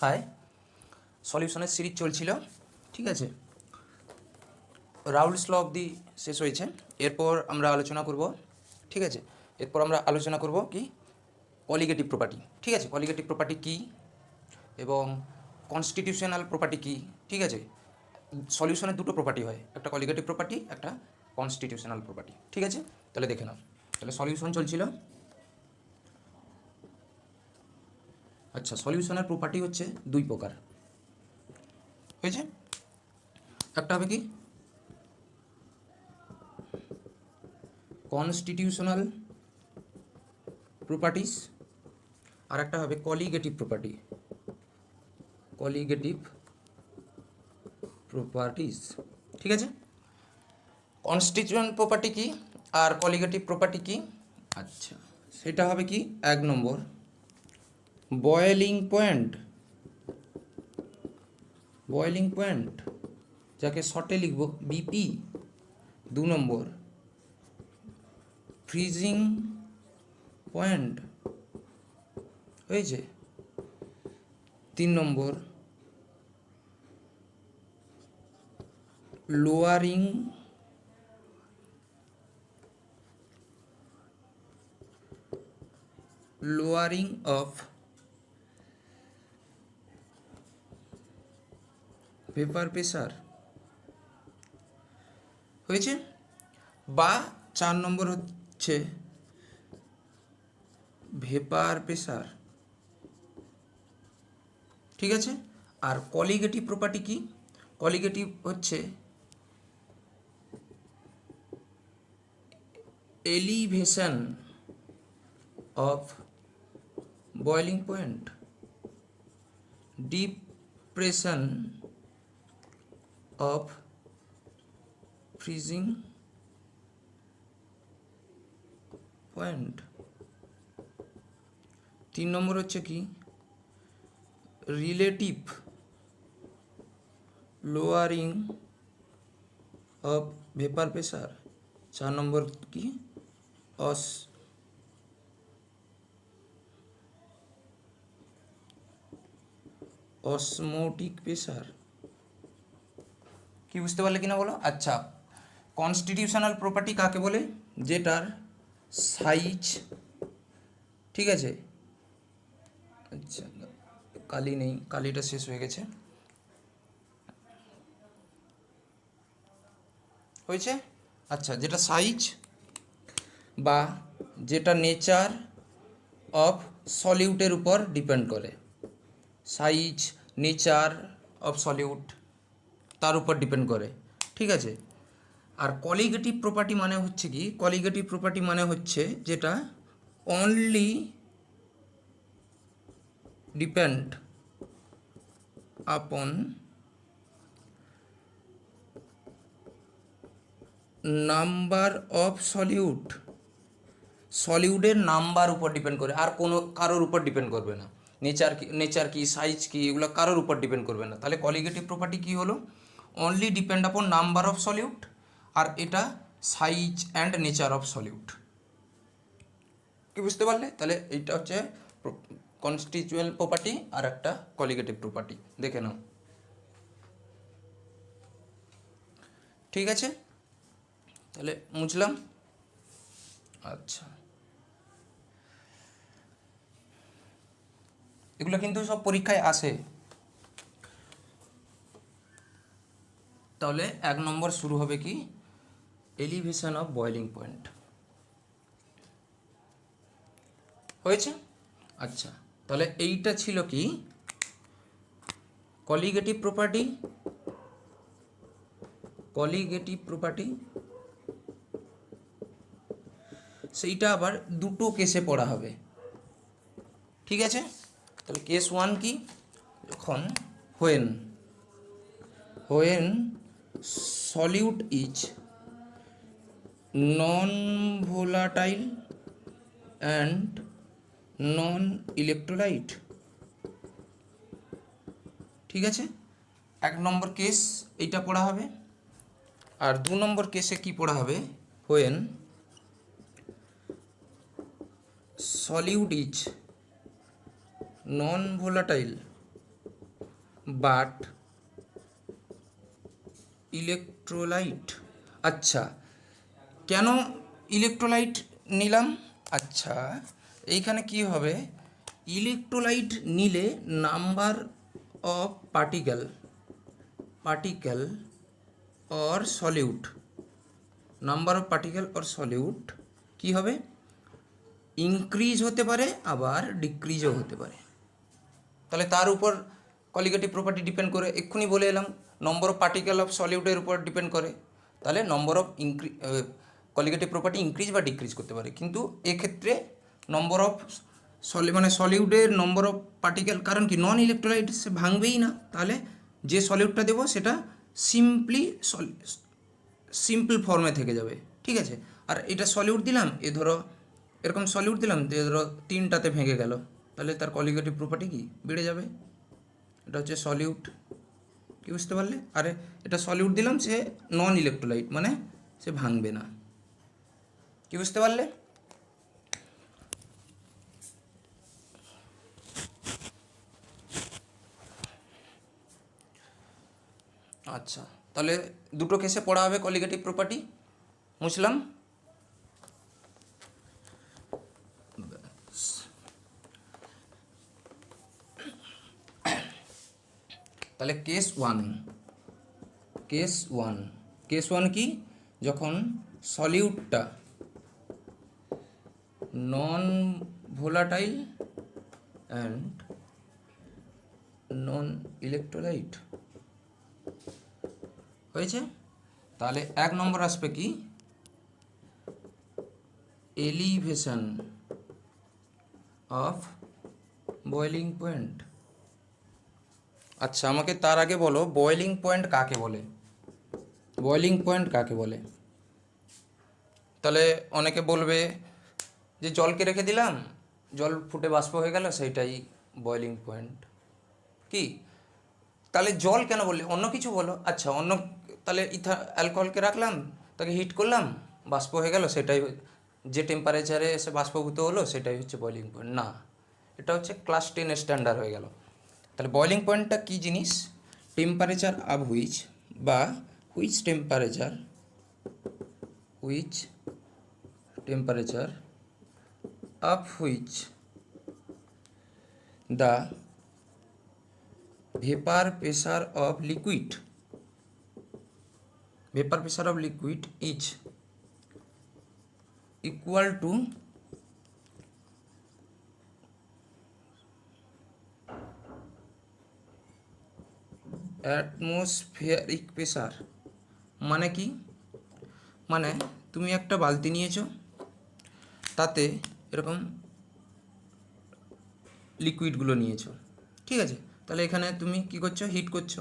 High, সলিউশনের series চলছিল, ঠিক আছে। রাউলস ল অবধি শেষ হয়েছে। এরপর আমরা আলোচনা করব, ঠিক আছে। এরপর আমরা আলোচনা করব কি কলিগেটিভ প্রপার্টি, ঠিক আছে। কলিগেটিভ প্রপার্টি কী এবং কনস্টিটিউশনাল প্রপার্টি কী, ঠিক আছে। সলিউশনের দুটো প্রপার্টি হয়, একটা কলিগেটিভ প্রপার্টি, একটা কনস্টিটিউশনাল প্রপার্টি, ঠিক আছে। তাহলে দেখে নাও। তাহলে সলিউশন চলছিল। আচ্ছা, সলিউশনের প্রপার্টি হচ্ছে দুই প্রকার হয়েছে। একটা হবে কি কনস্টিটিউশনাল প্রপার্টিস, আর একটা হবে কলিগেটিভ প্রপার্টি, কলিগেটিভ প্রপার্টিস, ঠিক আছে। কনস্টিটিউশনাল প্রপার্টি কি আর কলিগেটিভ প্রপার্টি কি? আচ্ছা, সেটা হবে কি, এক নম্বর বয়েলিং পয়েন্ট, বয়েলিং পয়েন্ট যাকে শর্টে লিখব বিপি। দু নম্বর ফ্রিজিং পয়েন্ট হয়েছে। তিন নম্বর লোয়ারিং অফ ভেপার প্রেসার হয়েছে। বা চার নম্বর হচ্ছে ভেপার প্রেসার, ঠিক আছে। আর কলিগেটিভ প্রপার্টি কি? কলিগেটিভ হচ্ছে elevation of boiling point, depression of freezing point. তিন নম্বর হচ্ছে কি relative lowering of vapour pressure. চার নম্বর কি অসমোটিক প্রেসার। কি বুঝতে পারলে কিনা বলো? আচ্ছা, কনস্টিটিউশনাল প্রপার্টি কাকে বলে? যেটার সাইজ, ঠিক আছে। আচ্ছা, কালি নেই, কালিটা শেষ হয়ে গেছে, হয়েছে। আচ্ছা, যেটা সাইজ বা যেটা নেচার অফ সলিউটের উপর ডিপেন্ড করে, সাইজ নেচার অফ সলিউট তার উপর ডিপেন্ড করে, ঠিক আছে। আর কলিগেটিভ প্রপার্টি মানে হচ্ছে কি, কলিগেটিভ প্রপার্টি মানে হচ্ছে যেটা only depend upon number of solute, সলিউডের নাম্বার উপর ডিপেন্ড করে, আর কোনো কারোর উপর ডিপেন্ড করবে না। নেচার কি সাইজ কি এগুলো কারোর উপর ডিপেন্ড করবে না। তাহলে কলিগেটিভ প্রপার্টি কি হলো? Only depend upon number of solute, আর এটা size and nature of solute. কি বুঝতে পারলে? তাহলে এইটা হচ্ছে কনস্টিটিউয়েন্ট প্রপার্টি আর একটা কলিগেটিভ প্রপার্টি, দেখে নাও, ঠিক আছে। তাহলে বুঝলাম। আচ্ছা, এগুলো কিন্তু সব পরীক্ষায় আসে। তাহলে এক নম্বর শুরু হবে কি এলিভেশন অফ বয়েলিং পয়েন্ট, হয়েছে। আচ্ছা, তাহলে এইটা ছিল কি কলিগেটিভ প্রপার্টি, কলিগেটিভ প্রপার্টি। সেইটা আবার দুটো কেসে পড়া হবে, ঠিক আছে। তাহলে কেস ওয়ান কি, যখন when solute is non volatile and non electrolyte, ঠিক আছে। এক নম্বর কেস এইটা পড়া হবে। আর দু নম্বর কেসে কি পড়া হবে, when solute is non volatile but electrolyte. আচ্ছা, কেন ইলেকট্রোলাইট নিলাম? আচ্ছা, এইখানে কি হবে, ইলেকট্রোলাইট নিলে number of particle or solute, number of particle or solute কি হবে, ইনক্রিজ হতে পারে আবার ডিক্রিজও হতে পারে। তাহলে তার উপর কলিগেটিভ প্রপার্টি ডিপেন্ড করে, এক্ষুনি বলে এলাম নম্বর অফ পার্টিকেল অফ সলিউটের উপর ডিপেন্ড করে। তাহলে number of colligative property increase বা ডিক্রিজ করতে পারে, কিন্তু এক্ষেত্রে নম্বর অফ সলিউডের নম্বর অফ পার্টিকেল, কারণ কি নন ইলেকট্রোলাইট সে ভাঙবেই না, তাহলে যে সলিউডটা দেবো সেটা সিম্পল ফর্মে থেকে যাবে, ঠিক আছে। আর এটা সলিউড দিলাম, এ ধরো এরকম সলিউড দিলাম, দিয়ে ধরো 3টাতে ভেঙে গেল, তাহলে তার কলিগেটিভ প্রপার্টি কি বেড়ে যাবে। এটা হচ্ছে সলিউড, কি বুঝতে পারলে? আরে এটা সলিউড দিলাম, সে নন ইলেকট্রোলাইট মানে সে ভাঙবে না, কি বুঝতে পারলে? আচ্ছা, তাহলে দুটো কেসে পড়া হবে কলিগেটিভ প্রপার্টি, বুঝলাম। তাহলে কেস ওয়ান কি, যখন সলিউটটা non volatile and non electrolyte হয়েছে, তাহলে 1 নম্বর আসবে কি, এলিভেশন অফ বয়েলিং পয়েন্ট। আচ্ছা, আমাকে তার আগে বলো বয়েলিং পয়েন্ট কাকে বলে, বয়েলিং পয়েন্ট কাকে বলে? তাহলে অনেকে বলবে যে জলকে রেখে দিলাম, জল ফুটে বাষ্প হয়ে গেল, সেইটাই বয়েলিং পয়েন্ট। কি, তাহলে জল কেন বললে, অন্য কিছু বলো। আচ্ছা, অন্য, তাহলে অ্যালকোহলকে রাখলাম, তাকে হিট করলাম, বাষ্প হয়ে গেল, সেটাই যে টেম্পারেচারে এসে বাষ্পভূত হলো সেটাই হচ্ছে বয়েলিং পয়েন্ট না, এটা হচ্ছে ক্লাস 10 স্ট্যান্ডার্ড হয়ে গেল। তাহলে বয়েলিং পয়েন্টটা কী জিনিস, টেম্পারেচার আপ হুইচ বা which temperature up which the vapor pressure of liquid is equal to atmospheric pressure। মানে কি, মানে তুমি একটা বালতি নিয়েছো, তাতে এরকম লিকুইডগুলো নিয়েছো, ঠিক আছে। তাহলে এখানে তুমি কি করছো, হিট করছো,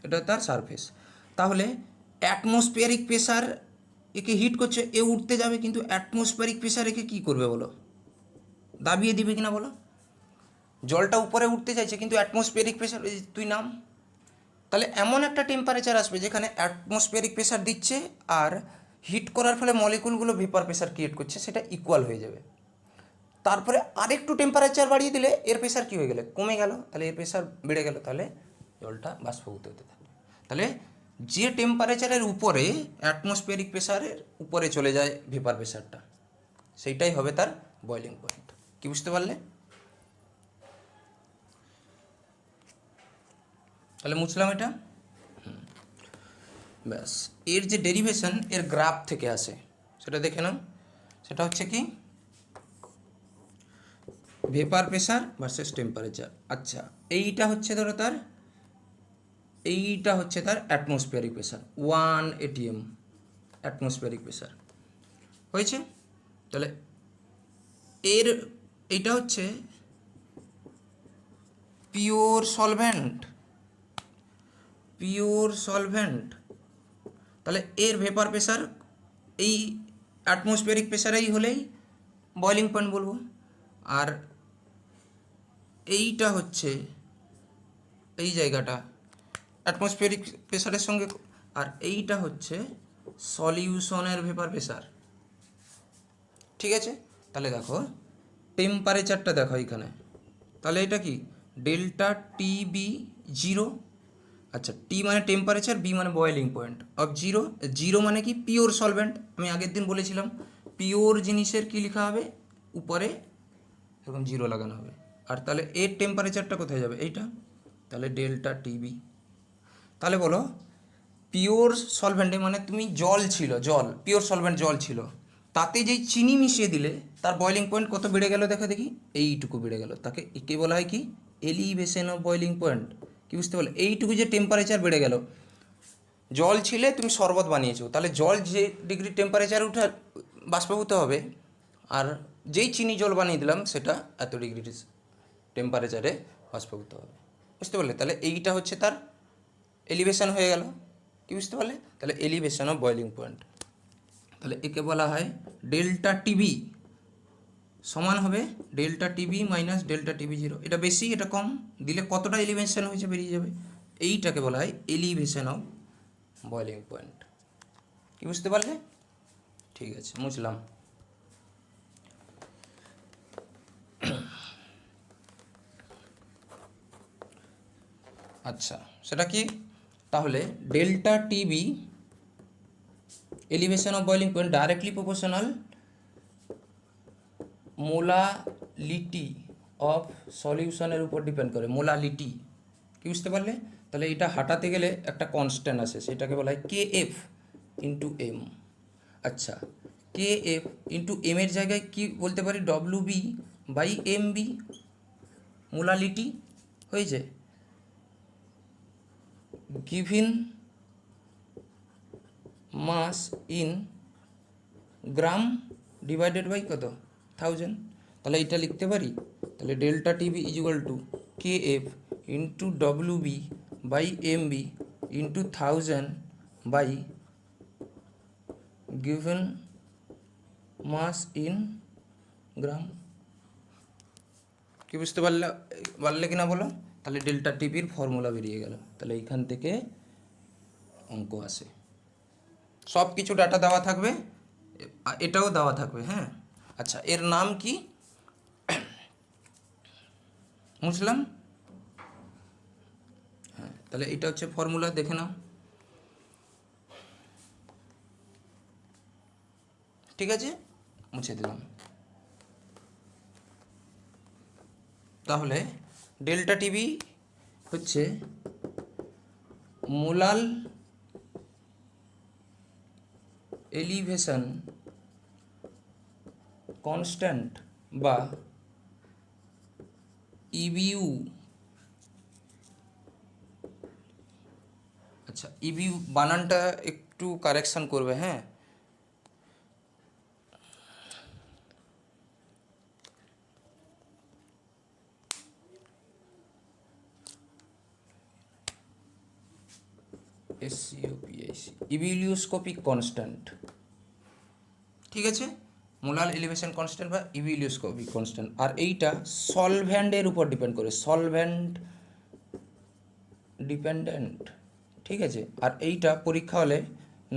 এটা তার সারফেস। তাহলে অ্যাটমসফিয়ারিক প্রেসার একে হিট করছে, এ উঠতে যাবে, কিন্তু অ্যাটমসফিয়ারিক প্রেসার একে কী করবে বলো, দাবিয়ে দিবে কিনা বলো? জলটা উপরে উঠতে চাইছে, কিন্তু অ্যাটমসফিয়ারিক প্রেসার, তুই নাম। তাহলে এমন একটা টেম্পারেচার আসবে যেখানে অ্যাটমসফিয়ারিক প্রেসার দিচ্ছে আর হিট করার ফলে মলিকুলগুলো ভেপার প্রেসার ক্রিয়েট করছে, সেটা ইকুয়াল হয়ে যাবে। তারপরে আরেকটু টেম্পারেচার বাড়িয়ে দিলে এর প্রেসার কী হয়ে গেলে, কমে গেল, তাহলে এর প্রেসার বেড়ে গেল, তাহলে জলটা বাষ্পভূত হতে থাকবে। তাহলে যে টেম্পারেচারের উপরে অ্যাটমসফিয়ারিক প্রেসারের উপরে চলে যায় ভেপার প্রেসারটা, সেইটাই হবে তার বয়েলিং পয়েন্ট। কি বুঝতে পারলে? তাহলে মুছলাম এটা, ব্যাস। এর যে ডেরিভেশন এর গ্রাফ থেকে আসে, সেটা দেখে নাও। সেটা হচ্ছে কি, ভেপার প্রেসার ভার্সেস টেম্পারেচার। আচ্ছা, এইটা হচ্ছে ধরো তার, এইটা হচ্ছে তার atmospheric pressure 1 atm atmospheric pressure হয়েছে। তাহলে এর এইটা হচ্ছে পিওর সলভেন্ট। তাহলে এর ভেপার প্রেসার এই অ্যাটমসফিয়ারিক প্রেসারেই হলেই বয়েলিং পয়েন্ট বলবো। আর এইটা হচ্ছে এই জায়গাটা অ্যাটমসফিয়ারিক প্রেসারের সঙ্গে, আর এইটা হচ্ছে সলিউশনের ভেপার প্রেসার, ঠিক আছে। তাহলে দেখো টেম্পারেচারটা দেখো, এখানে তাহলে এটা কি ডেল্টা টিবি জিরো। আচ্ছা, টি মানে টেম্পারেচার, বি মানে boiling point of zero. Zero মানে কি পিওর সলভেন্ট, আমি আগের দিন বলেছিলাম পিওর জিনিসের কি লেখা হবে উপরে এরকম জিরো লাগানো হবে। আর তাহলে এর টেম্পারেচারটা কোথায় যাবে এইটা, তাহলে ডেল্টা টিবি। তাহলে বলো পিওর সলভেন্টে মানে তুমি জল ছিল, জল পিওর সলভেন্ট জল ছিল, তাতে যেই চিনি মিশিয়ে দিলে তার বয়েলিং পয়েন্ট কত বেড়ে গেল দেখা দেখি, এইটুকু বেড়ে গেল। তাকে একে বলা হয় কি এলিভেশন অফ বয়েলিং পয়েন্ট। কি বুঝতে পারলে, এইটুকু যে টেম্পারেচার বেড়ে গেল। জল ছিলে তুমি শরবত বানিয়েছো, তাহলে জল যে ডিগ্রি টেম্পারেচার উঠে বাষ্পীভূত হবে, আর যেই চিনি জল বানিয়ে দিলাম সেটা এত ডিগ্রি টেম্পারেচারে বাষ্পীভূত হবে। বুঝতে পারলে, তাহলে এইটা হচ্ছে তার এলিভেশন হয়ে গেল। কি বুঝতে পারলে, তাহলে এলিভেশন অফ বয়েলিং পয়েন্ট। তাহলে একে বলা হয় ডেল্টা টিবি সমান হবে delta TB minus delta TB zero. এটা বেশি এটা কম দিলে কতটা এলিভেশন হয়েছে বেরিয়ে যাবে, এইটাকে বলা হয় এলিভেশন অফ বয়েলিং পয়েন্ট। কি বুঝতে পারলে, ঠিক আছে মুছলাম। আচ্ছা সেটা কি, তাহলে delta Tb elevation of boiling point directly proportional molality of সলিউশনের উপর ডিপেন্ড করে, মোলালিটি। কি বুঝতে পারলে, তাহলে এটা হাঁটাতে গেলে একটা কনস্ট্যান্ট আছে, সেটাকে বলা হয় কে এফ ইন্টু এম। আচ্ছা, কে এফ ইন্টু এম এর জায়গায় কি বলতে পারি, W B by M B, molality হয়েছে given mass in gram divided by কত 1000। তাহলে এটা লিখতে পারি, তাহলে delta TB is equal to K F into W B by M B into 1000 by given mass in gram. কি বুঝতে পারলে, পারলে কি না বলো, তাহলে ডেল্টা টিবির ফর্মুলা বেরিয়ে গেল। তাহলে এইখান থেকে অঙ্ক আসে, সব কিছু ডাটা দেওয়া থাকবে, এটাও দেওয়া থাকবে। হ্যাঁ আচ্ছা, এর নাম কি বুঝলাম। হ্যাঁ তাহলে এটা হচ্ছে ফর্মুলা, দেখে নাও। ঠিক আছে, মুছে দিলাম। তাহলে ডেল্টা টিবি হচ্ছে মোলাল এলিভেশন কনস্ট্যান্ট বা ইবিউ। আচ্ছা, ইবিউ বানানটা একটু কারেকশন করবে। হ্যাঁ এসসিওপিআইসি, ইভিলিওস্কোপিক কনস্ট্যান্ট। ঠিক আছে, মোলাল এলিভেশন কনস্ট্যান্ট বা ইভিলিওস্কোপিক কনস্ট্যান্ট। আর এইটা সলভ্যান্টের উপর ডিপেন্ড করে, সলভ্যান্ট ডিপেন্ডেন্ট। ঠিক আছে, আর এইটা পরীক্ষা হলে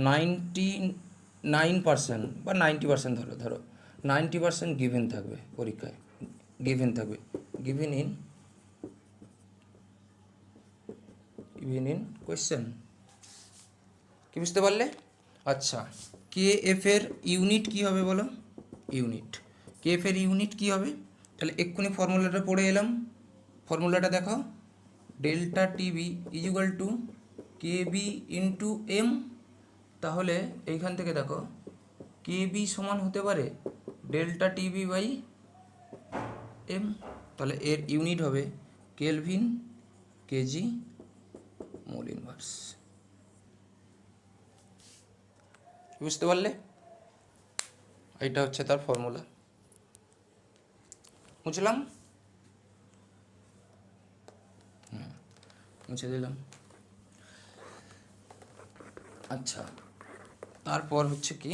99% বা 90% ধরো 90% গিভেন থাকবে পরীক্ষায়, গিভেন থাকবে, গিভেন ইন কোয়েশ্চেন। কি বুঝতে পারলে। আচ্ছা, কে এফ এর ইউনিট কি হবে বলো, ইউনিট কে এফ এর ইউনিট কি হবে, তাহলে এক্ষুনি ফর্মুলাটা পড়ে এলাম। ফর্মুলাটা দেখো, delta TB is equal to K B into M. তাহলে এইখান থেকে দেখো কে বি সমান হতে পারে ডেল্টা টিবি বাই এম। তাহলে এর ইউনিট হবে কেলভিন কেজি মোল ইনভার্স। বুঝতে পারলে, এইটা হচ্ছে তার ফর্মুলা। বুঝলাম, মুছে দিলাম। আচ্ছা, তারপর হচ্ছে কি,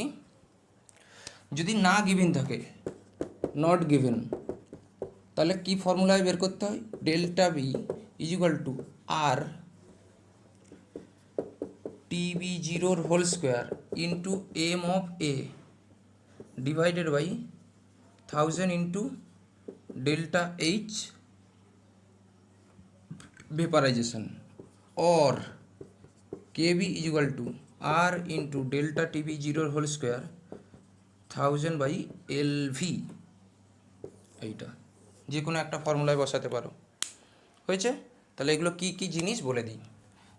যদি না গিভেন থাকে, নট গিভেন, তাহলে কি ফর্মুলায় বের করতে হয়, delta B is equal to R Tb জিরোর whole square into M of A divided by 1000 into delta H vaporization or kb is equal to r into delta tb 0 whole square 1000 by lv, এইটা যে কোনো একটা ফর্মুলায় বসাতে পারো। হয়েছে? তাহলে এগুলো কি কি জিনিস বলে দিই।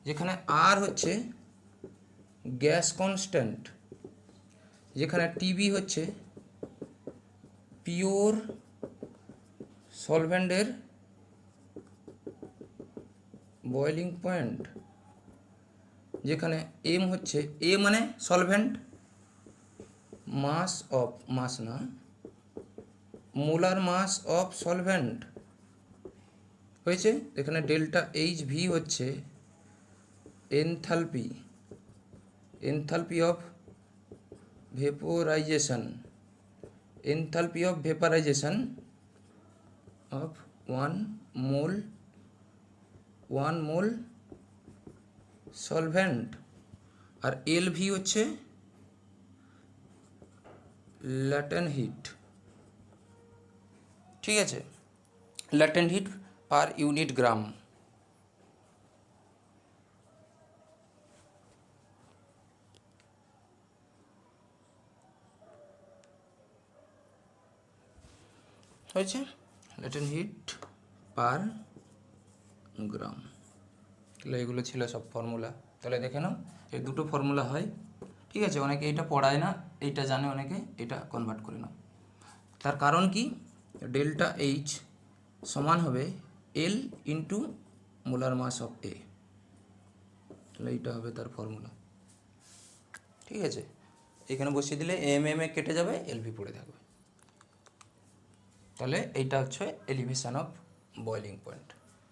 যেখানে আর হচ্ছে গ্যাস কনস্ট্যান্ট, যেখানে টিবি হচ্ছে পিওর সলভেন্টের বয়েলিং পয়েন্ট, যেখানে এম হচ্ছে এ মানে সলভেন্ট, মাস অফ মাস না মোলার মাস অফ সলভেন্ট। হয়েছে? এখানে ডেল্টা এইচ ভি হচ্ছে enthalpy, enthalpy of vaporization, enthalpy of vaporization of 1 mole solvent. আর এল ভি হচ্ছে ল্যাটেন্ট হিট। ঠিক আছে? Latent heat per unit gram. হয়েছে? Latent heat per gram. তাহলে এগুলো ছিল সব ফর্মুলা। তাহলে দেখে নাও, এই দুটো ফর্মুলা হয়। ঠিক আছে? অনেকে এটা পড়ায় না, এইটা জানে, অনেকে এটা কনভার্ট করে নাও। তার কারণ কি? ডেল্টা এইচ সমান হবে L into molar mass of এ। তাহলে এইটা হবে তার ফর্মুলা। ঠিক আছে? এখানে বসিয়ে দিলে এম এম এ কেটে যাবে, এলভি পড়ে থাকবে। তাহলে এইটা হচ্ছে এলিভেশন অফ বয়েলিং পয়েন্ট।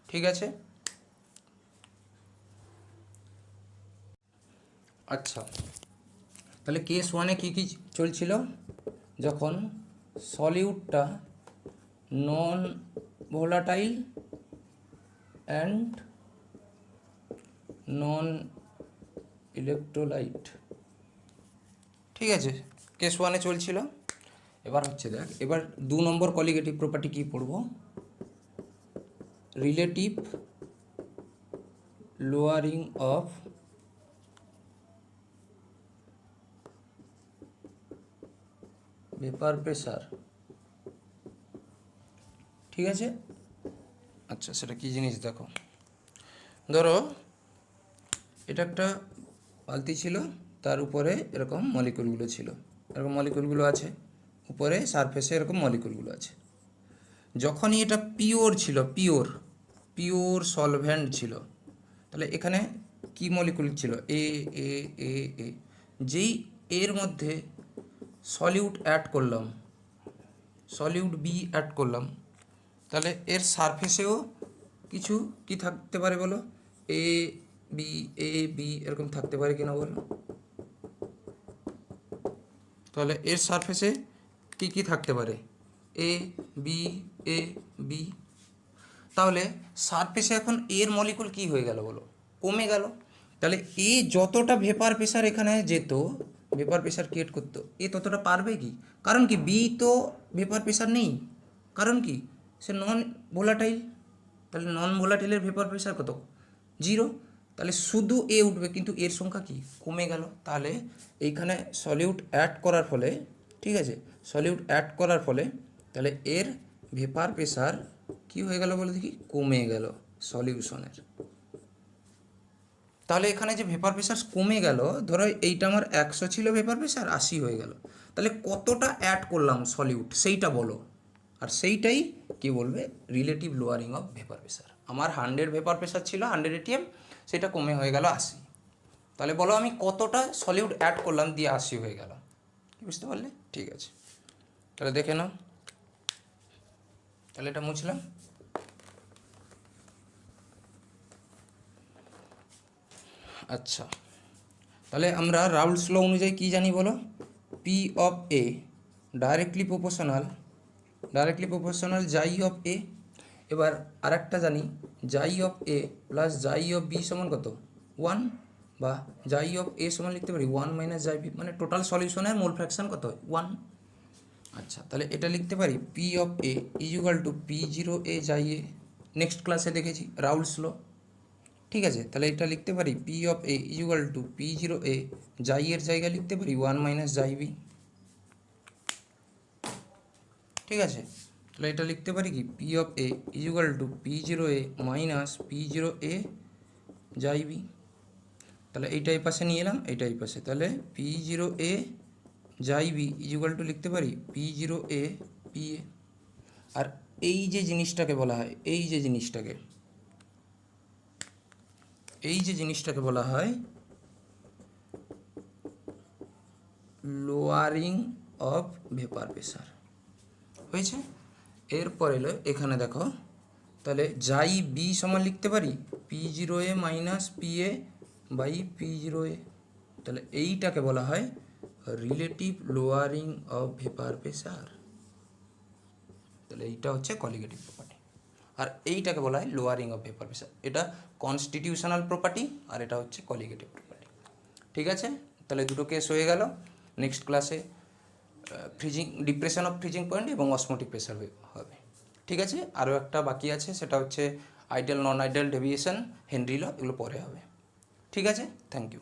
ঠিক আছে? আচ্ছা, তাহলে কেস ওয়ানে কী কী চলছিল? যখন সলিউটটা non volatile and non electrolyte. ঠিক আছে? কেস ওয়ানে চলছিল। এবার হচ্ছে দেখ, এবার 2 নম্বর কলিগেটিভ প্রপার্টি কী পড়ব? Relative lowering of vapour pressure. ঠিক আছে? আচ্ছা, সেটা কী জিনিস দেখো। ধরো এটা একটা বালতি ছিল, তার উপরে এরকম মলিকুলগুলো ছিল, এরকম মলিকুলগুলো আছে, উপরে সারফেসে এরকম মলিকুলগুলো আছে। যখনই এটা পিওর ছিল, পিওর সলভেন্ট ছিল, তাহলে এখানে কি মলিকুল ছিল? এ এ এ এ। যেই এর মধ্যে সলিউট অ্যাড করলাম, সলিউট বি অ্যাড করলাম, তাহলে এর সারফেসেও কিছু কি থাকতে পারে বলো? এ বি এরকম থাকতে পারে কিনা বলো? তাহলে এর সারফেসে কি কি থাকতে পারে? A B. তাহলে সারফেসে এখন এর মলিকুল কি হয়ে গেল বলো? কমে গেল। তাহলে এ যতটা ভেপার প্রেসার এখানে যেত, ভেপার প্রেসার ক্রিয়েট করতো, এ ততটা পারবে কি? কারণ কি? বি তো ভেপার প্রেসার নেই, কারণ কি? সে নন ভোলাটাইল। তাহলে নন ভোলাটাইলের ভেপার প্রেসার কত? 0। তাহলে শুধু এ উঠবে, কিন্তু এর সংখ্যা কি? কমে গেল। তাহলে এইখানে সলিউট অ্যাড করার ফলে, ঠিক আছে, সলিউট অ্যাড করার ফলে তাহলে এর ভেপার প্রেসার কি হয়ে গেল বলে দেখি? কমে গেল সলিউশনের। তাহলে এখানে যে ভেপার প্রেসার কমে গেল, ধরো এইটা আমার 100 ছিল ভেপার প্রেসার, 80 হয়ে গেল। তাহলে কতটা অ্যাড করলাম সলিউট সেইটা বলো, আর সেইটাই কি বলবে? Relative lowering of vapour pressure. আমার 100 ভেপার প্রেসার ছিল, 100 ATM, সেটা কমে হয়ে গেল 80। তাহলে বলো আমি কতটা সলিউট অ্যাড করলাম দিয়ে 80 হয়ে গেল। বুঝতে পারলে? ঠিক আছে, তাহলে দেখে নাও। তাহলে এটা মুছলাম। আচ্ছা, তাহলে আমরা রাউলস ল অনুযায়ী কী জানি বলো? P of A directly proportional জাই অফ এ। এবার আরেকটা জানি, জাই অফ এ প্লাস জাই অফ বি সমান কত? 1, বা জাই অফ এ সমান লিখতে পারি 1 মাইনাস জাই বি, মানে টোটাল সলিউশনের মোল ফ্র্যাকশন কত হয়? 1। আচ্ছা, তাহলে এটা লিখতে পারি P of A is equal two P0 এ জাই এ। নেক্সট ক্লাসে দেখেছি রাউলস ল। ঠিক আছে, তাহলে এটা লিখতে পারি P of A equal to P zero A, যাই এর জায়গায় লিখতে পারি ওয়ান মাইনাস যাই বি। ঠিক আছে, তাহলে এটা লিখতে পারি কি P of A equal to P zero A minus P zero A যাই বি। তাহলে এইটা এই পাশে নিয়ে এলাম, এইটা এই পাশে, তাহলে পি জিরো এ যাই বি ইকুয়াল টু লিখতে পারি P zero A P A. আর এই যে জিনিসটাকে বলা হয়, এই যে জিনিসটাকে বলা হয় লোয়ারিং অফ ভেপার প্রেসার। হয়েছে, এরপর এলো এখানে দেখো, তাহলে যাই বি সমান লিখতে পারি P zero A minus P A by P zero A. তাহলে এইটাকে বলা হয় relative lowering of vapour pressure. তাহলে এইটা হচ্ছে কলিগেটিভ প্রপার্টি, আর এইটাকে বলা হয় লোয়ারিং অফ ভেপার প্রেসার। এটা কনস্টিটিউশনাল প্রপার্টি আর এটা হচ্ছে কলিগেটিভ প্রপার্টি। ঠিক আছে, তাহলে দুটো কেস হয়ে গেল। নেক্সট ক্লাসে freezing, depression of freezing point এবং অসমোটিক প্রেসার হবে। ঠিক আছে, আরও একটা বাকি আছে, সেটা হচ্ছে আইডিয়াল নন আইডিয়াল ডেভিয়েশন, হেনরি ল, এগুলো পরে হবে। ঠিক আছে, থ্যাংক ইউ।